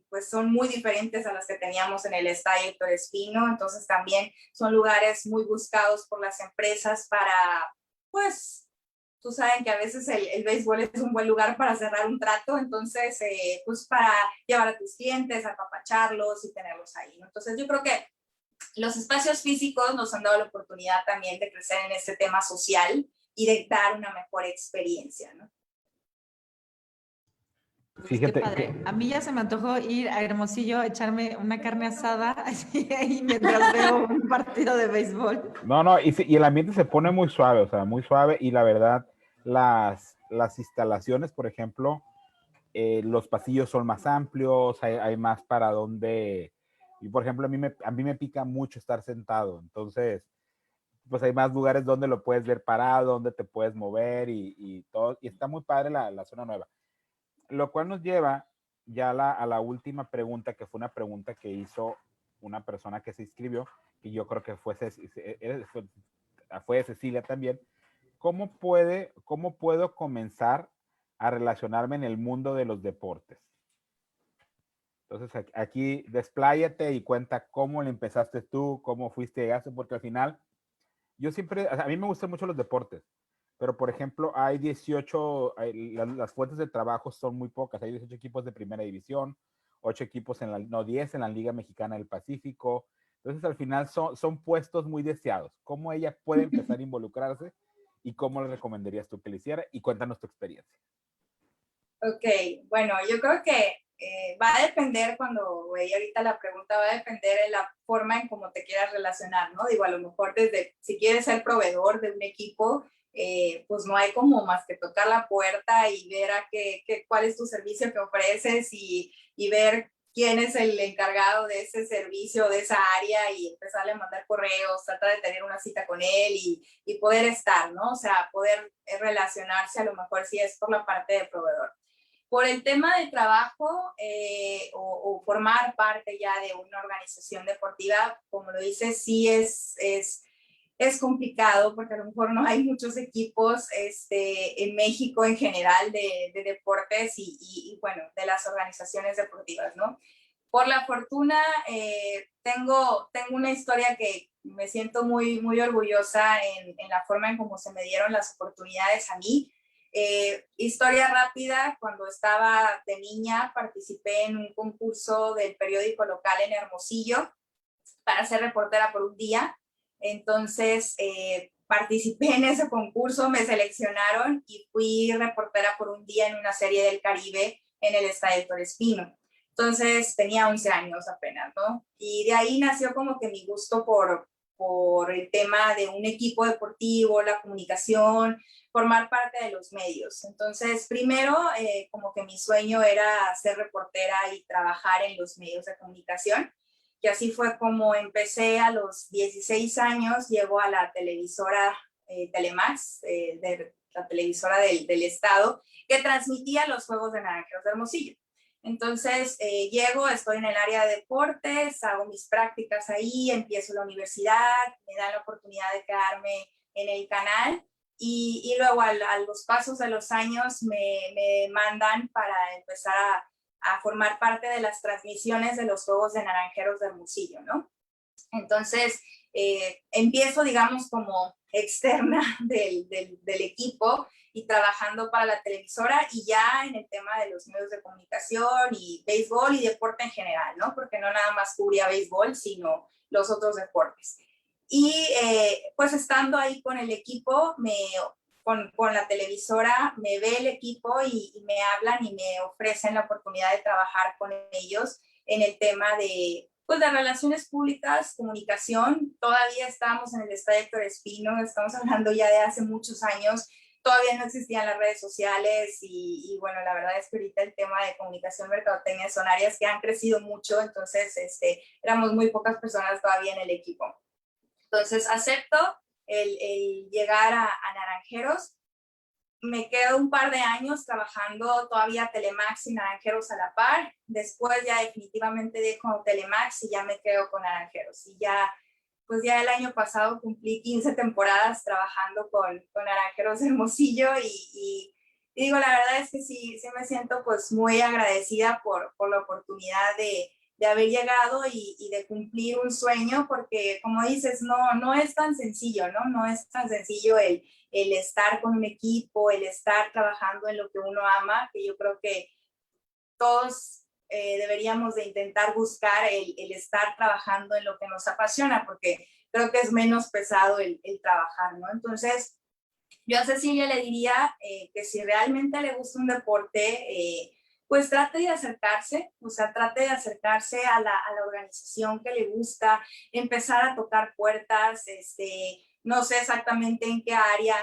pues son muy diferentes a las que teníamos en el estadio Héctor Espino, entonces también son lugares muy buscados por las empresas para, pues, tú saben que a veces el béisbol es un buen lugar para cerrar un trato, entonces, pues para llevar a tus clientes, apapacharlos y tenerlos ahí, ¿no? Entonces yo creo que los espacios físicos nos han dado la oportunidad también de crecer en este tema social y de dar una mejor experiencia, ¿no? Fíjate que a mí ya se me antojó ir a Hermosillo a echarme una carne asada así ahí mientras veo un partido de béisbol. No, y el ambiente se pone muy suave, o sea, muy suave, y la verdad, las instalaciones, por ejemplo, los pasillos son más amplios, hay más para donde, y por ejemplo, a mí me pica mucho estar sentado, entonces, pues hay más lugares donde lo puedes ver parado, donde te puedes mover y todo, y está muy padre la zona nueva. Lo cual nos lleva ya a la última pregunta, que fue una pregunta que hizo una persona que se inscribió, y yo creo que fue Cecilia también. ¿Cómo puedo comenzar a relacionarme en el mundo de los deportes? Entonces, aquí despláyate y cuenta cómo le empezaste tú, cómo fuiste, llegaste, porque al final, yo siempre, a mí me gustan mucho los deportes, pero por ejemplo, hay 18, las fuentes de trabajo son muy pocas, hay 18 equipos de primera división, 8 equipos 10 en la Liga Mexicana del Pacífico, entonces al final son puestos muy deseados. ¿Cómo ella puede empezar a involucrarse y cómo le recomendarías tú que le hiciera? Y cuéntanos tu experiencia. Ok, bueno, yo creo que va a depender, cuando veía ahorita la pregunta, va a depender de la forma en cómo te quieras relacionar, ¿no? Digo, a lo mejor desde, si quieres ser proveedor de un equipo, pues no hay como más que tocar la puerta y ver cuál es tu servicio que ofreces y ver quién es el encargado de ese servicio, de esa área, y empezarle a mandar correos, tratar de tener una cita con él y poder estar, ¿no? O sea, poder relacionarse a lo mejor si es por la parte de proveedor. Por el tema del trabajo o formar parte ya de una organización deportiva, como lo dices, sí es complicado porque a lo mejor no hay muchos equipos en México en general de deportes y, bueno, de las organizaciones deportivas, ¿no? Por la fortuna, tengo una historia que me siento muy, muy orgullosa en la forma en cómo se me dieron las oportunidades a mí. Historia rápida, cuando estaba de niña participé en un concurso del periódico local en Hermosillo para ser reportera por un día. Entonces participé en ese concurso, me seleccionaron y fui reportera por un día en una serie del Caribe en el Estadio Torres Pino. Entonces tenía 11 años apenas, ¿no? Y de ahí nació como que mi gusto por el tema de un equipo deportivo, la comunicación, formar parte de los medios. Entonces, primero, como que mi sueño era ser reportera y trabajar en los medios de comunicación. Y así fue como empecé a los 16 años, llego a la televisora Telemax, de la televisora del estado, que transmitía los Juegos de Naranjeros de Hermosillo. Entonces llego, estoy en el área de deportes, hago mis prácticas ahí, empiezo la universidad, me dan la oportunidad de quedarme en el canal y luego a los pasos de los años me mandan para empezar a formar parte de las transmisiones de los Juegos de Naranjeros de Hermosillo, ¿no? Entonces empiezo, digamos, como externa del equipo y trabajando para la televisora y ya en el tema de los medios de comunicación y béisbol y deporte en general, ¿no? Porque no nada más cubría béisbol, sino los otros deportes. Y pues estando ahí con el equipo, con la televisora, me ve el equipo y me hablan y me ofrecen la oportunidad de trabajar con ellos en el tema de relaciones públicas, comunicación. Todavía estábamos en el Estadio Torres Pino, estamos hablando ya de hace muchos años. Todavía no existían las redes sociales y bueno, la verdad es que ahorita el tema de comunicación, mercadotecnia son áreas que han crecido mucho, entonces éramos muy pocas personas todavía en el equipo. Entonces acepto el llegar a Naranjeros, me quedo un par de años trabajando todavía Telemax y Naranjeros a la par, después ya definitivamente dejo Telemax y ya me quedo con Naranjeros y ya pues ya el año pasado cumplí 15 temporadas trabajando con Naranjeros de Hermosillo y digo, la verdad es que sí me siento pues muy agradecida por la oportunidad de haber llegado y de cumplir un sueño, porque como dices, no es tan sencillo, ¿no? No es tan sencillo el estar con un equipo, el estar trabajando en lo que uno ama, que yo creo que todos deberíamos de intentar buscar el estar trabajando en lo que nos apasiona, porque creo que es menos pesado el trabajar, ¿no? Entonces, yo a Cecilia le diría que si realmente le gusta un deporte, pues trate de acercarse, o sea, trate de acercarse a la organización que le gusta, empezar a tocar puertas, no sé exactamente en qué área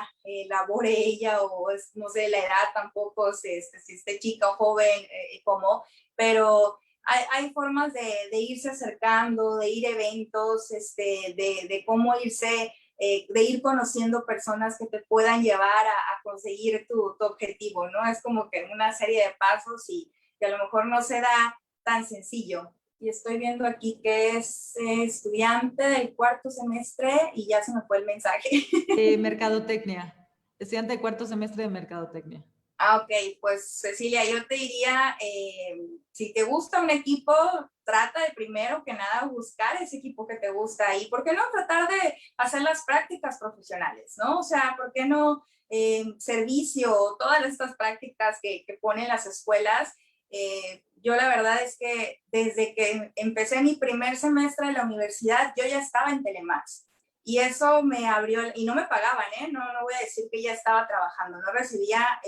labore ella o no sé la edad tampoco, si esté chica o joven, cómo, pero hay formas de irse acercando, de ir a eventos, de cómo irse, de ir conociendo personas que te puedan llevar a conseguir tu objetivo, ¿no? Es como que una serie de pasos y a lo mejor no se da tan sencillo. Y estoy viendo aquí que es estudiante del 4º semestre y ya se me fue el mensaje. Mercadotecnia. Estudiante de 4º semestre de Mercadotecnia. Ok, pues Cecilia, yo te diría, si te gusta un equipo, trata de primero que nada buscar ese equipo que te gusta y ¿por qué no tratar de hacer las prácticas profesionales, ¿no? O sea, ¿por qué no servicio, todas estas prácticas que ponen las escuelas? Yo la verdad es que desde que empecé mi primer semestre de la universidad, yo ya estaba en Telemax. Y eso me abrió, y no me pagaban, no voy a decir que ya estaba trabajando, no recibía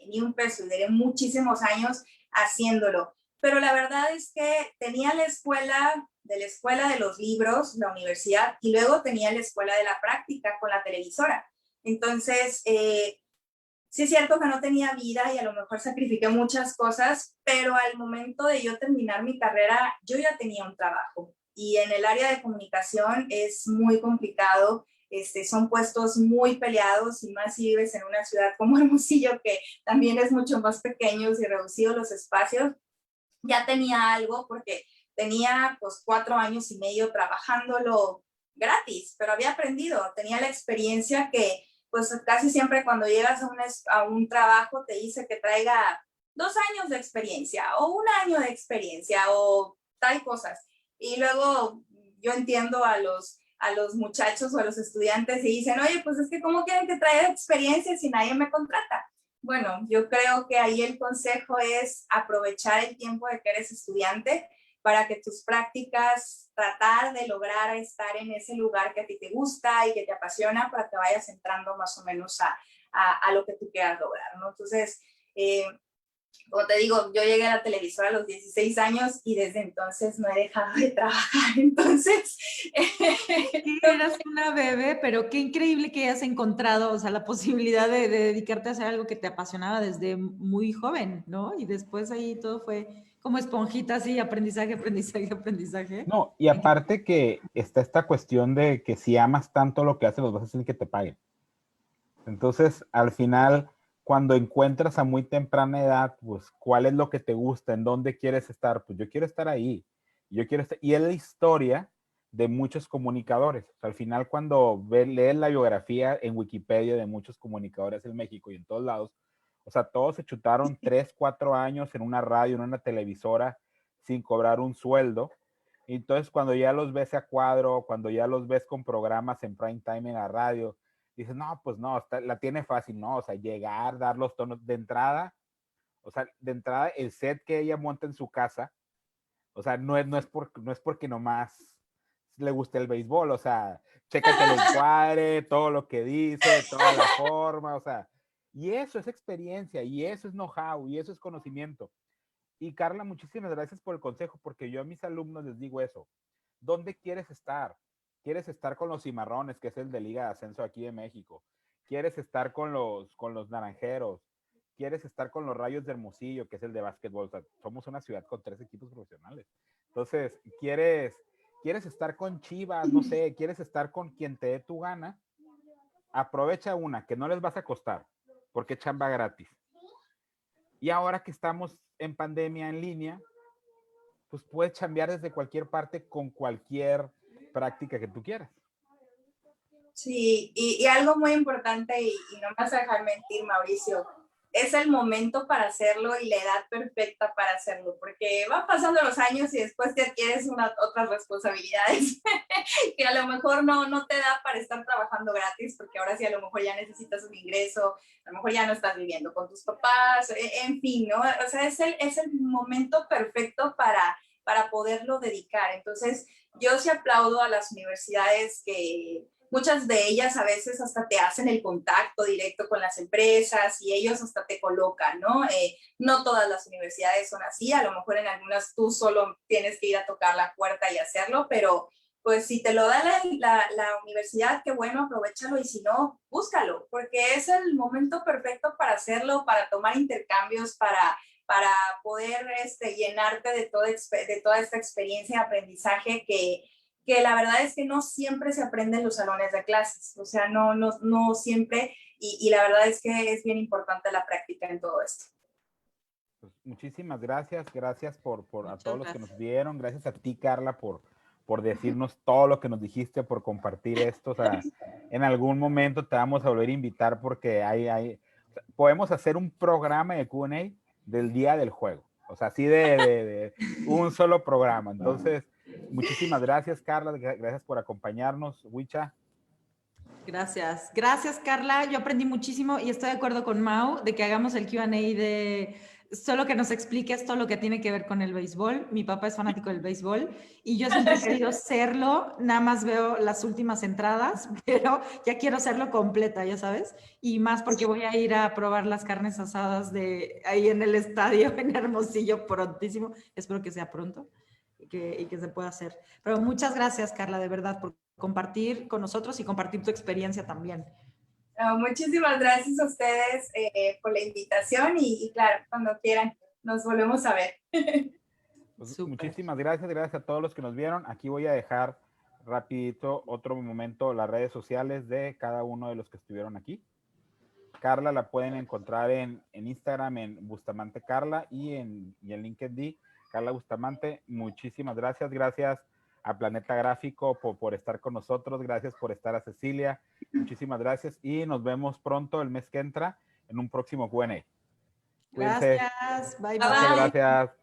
ni un peso, y duré muchísimos años haciéndolo. Pero la verdad es que tenía la escuela de los libros, la universidad, y luego tenía la escuela de la práctica con la televisora. Entonces, sí es cierto que no tenía vida y a lo mejor sacrifiqué muchas cosas, pero al momento de yo terminar mi carrera, yo ya tenía un trabajo. Y en el área de comunicación es muy complicado, son puestos muy peleados y más si vives en una ciudad como Hermosillo, que también es mucho más pequeño y reducidos los espacios. Ya tenía algo porque tenía pues 4 años y medio trabajándolo gratis, pero había aprendido, tenía la experiencia que pues casi siempre cuando llegas a un trabajo te dice que traiga 2 años de experiencia o 1 año de experiencia o tal cosas. Y luego yo entiendo a los muchachos o a los estudiantes y dicen, oye, pues es que ¿cómo quieren que traiga experiencia si nadie me contrata? Bueno, yo creo que ahí el consejo es aprovechar el tiempo de que eres estudiante para que tus prácticas, tratar de lograr estar en ese lugar que a ti te gusta y que te apasiona para que vayas entrando más o menos a lo que tú quieras lograr, ¿no? Entonces, como te digo, yo llegué a la televisora a los 16 años y desde entonces no he dejado de trabajar. Entonces, Sí, eras una bebé, pero qué increíble que hayas encontrado, o sea, la posibilidad de dedicarte a hacer algo que te apasionaba desde muy joven, ¿no? Y después ahí todo fue como esponjita, así, aprendizaje, aprendizaje, aprendizaje. No, y aparte que está esta cuestión de que si amas tanto lo que haces, los vas a hacer que te paguen. Entonces, al final, cuando encuentras a muy temprana edad, pues, ¿cuál es lo que te gusta? ¿En dónde quieres estar? Pues yo quiero estar ahí. Yo quiero estar... Y es la historia de muchos comunicadores. O sea, al final, cuando lees la biografía en Wikipedia de muchos comunicadores en México y en todos lados, o sea, todos se chutaron 3, 4 años en una radio, en una televisora, sin cobrar un sueldo. Y entonces, cuando ya los ves a cuadro, cuando ya los ves con programas en prime time en la radio, dices, no, pues no, la tiene fácil, ¿no? O sea, llegar, dar los tonos de entrada, o sea, de entrada el set que ella monta en su casa, o sea, no es porque nomás le guste el béisbol, o sea, chécate el encuadre, todo lo que dice, toda la forma, o sea, y eso es experiencia, y eso es know-how, y eso es conocimiento. Y Carla, muchísimas gracias por el consejo, porque yo a mis alumnos les digo eso. ¿Dónde quieres estar? ¿Quieres estar con los Cimarrones, que es el de Liga de Ascenso aquí de México? ¿Quieres estar con los Naranjeros? ¿Quieres estar con los Rayos de Hermosillo, que es el de básquetbol? O sea, somos una ciudad con 3 equipos profesionales. Entonces, ¿quieres estar con Chivas? No sé, ¿quieres estar con quien te dé tu gana? Aprovecha una, que no les vas a costar, porque es chamba gratis. Y ahora que estamos en pandemia en línea, pues puedes chambear desde cualquier parte con cualquier práctica que tú quieras. sí, y algo muy importante, y no me vas a dejar mentir, Mauricio, es el momento para hacerlo y la edad perfecta para hacerlo, porque van pasando los años y después te adquieres otras responsabilidades que a lo mejor no te da para estar trabajando gratis, porque ahora sí a lo mejor ya necesitas un ingreso, a lo mejor ya no estás viviendo con tus papás, en fin, ¿no? O sea, es el momento perfecto para poderlo dedicar. Entonces, yo sí aplaudo a las universidades que muchas de ellas a veces hasta te hacen el contacto directo con las empresas y ellos hasta te colocan, ¿no? No todas las universidades son así, a lo mejor en algunas tú solo tienes que ir a tocar la puerta y hacerlo, pero pues si te lo da la universidad, qué bueno, aprovéchalo y si no, búscalo, porque es el momento perfecto para hacerlo, para tomar intercambios, para poder llenarte de toda esta experiencia de aprendizaje que la verdad es que no siempre se aprende en los salones de clases, o sea, no siempre, y la verdad es que es bien importante la práctica en todo esto. Pues muchísimas gracias por a todos los que gracias. nos vieron, gracias a ti, Carla, por decirnos todo lo que nos dijiste, por compartir esto, o sea, en algún momento te vamos a volver a invitar porque podemos hacer un programa de Q&A del día del juego, o sea, así de un solo programa. Entonces, muchísimas gracias, Carla, gracias por acompañarnos. Huicha. Gracias. Gracias, Carla. Yo aprendí muchísimo y estoy de acuerdo con Mau de que hagamos el Q&A de solo que nos expliques todo lo que tiene que ver con el béisbol. Mi papá es fanático del béisbol y yo siempre he querido serlo. Nada más veo las últimas entradas, pero ya quiero serlo completa, ya sabes. Y más porque voy a ir a probar las carnes asadas de ahí en el estadio en Hermosillo prontísimo. Espero que sea pronto y que se pueda hacer. Pero muchas gracias, Carla, de verdad, por compartir con nosotros y compartir tu experiencia también. No, muchísimas gracias a ustedes por la invitación y claro, cuando quieran nos volvemos a ver. Pues, Súper. muchísimas gracias a todos los que nos vieron. Aquí voy a dejar rapidito otro momento las redes sociales de cada uno de los que estuvieron aquí. Carla la pueden encontrar en Instagram en Bustamante Carla y en LinkedIn Carla Bustamante. Muchísimas gracias. Gracias a Planeta Gráfico por estar con nosotros. Gracias por estar a Cecilia. Muchísimas gracias y nos vemos pronto el mes que entra en un próximo Q&A. Cuídense. Gracias. Bye, Bye, bye. Muchas gracias.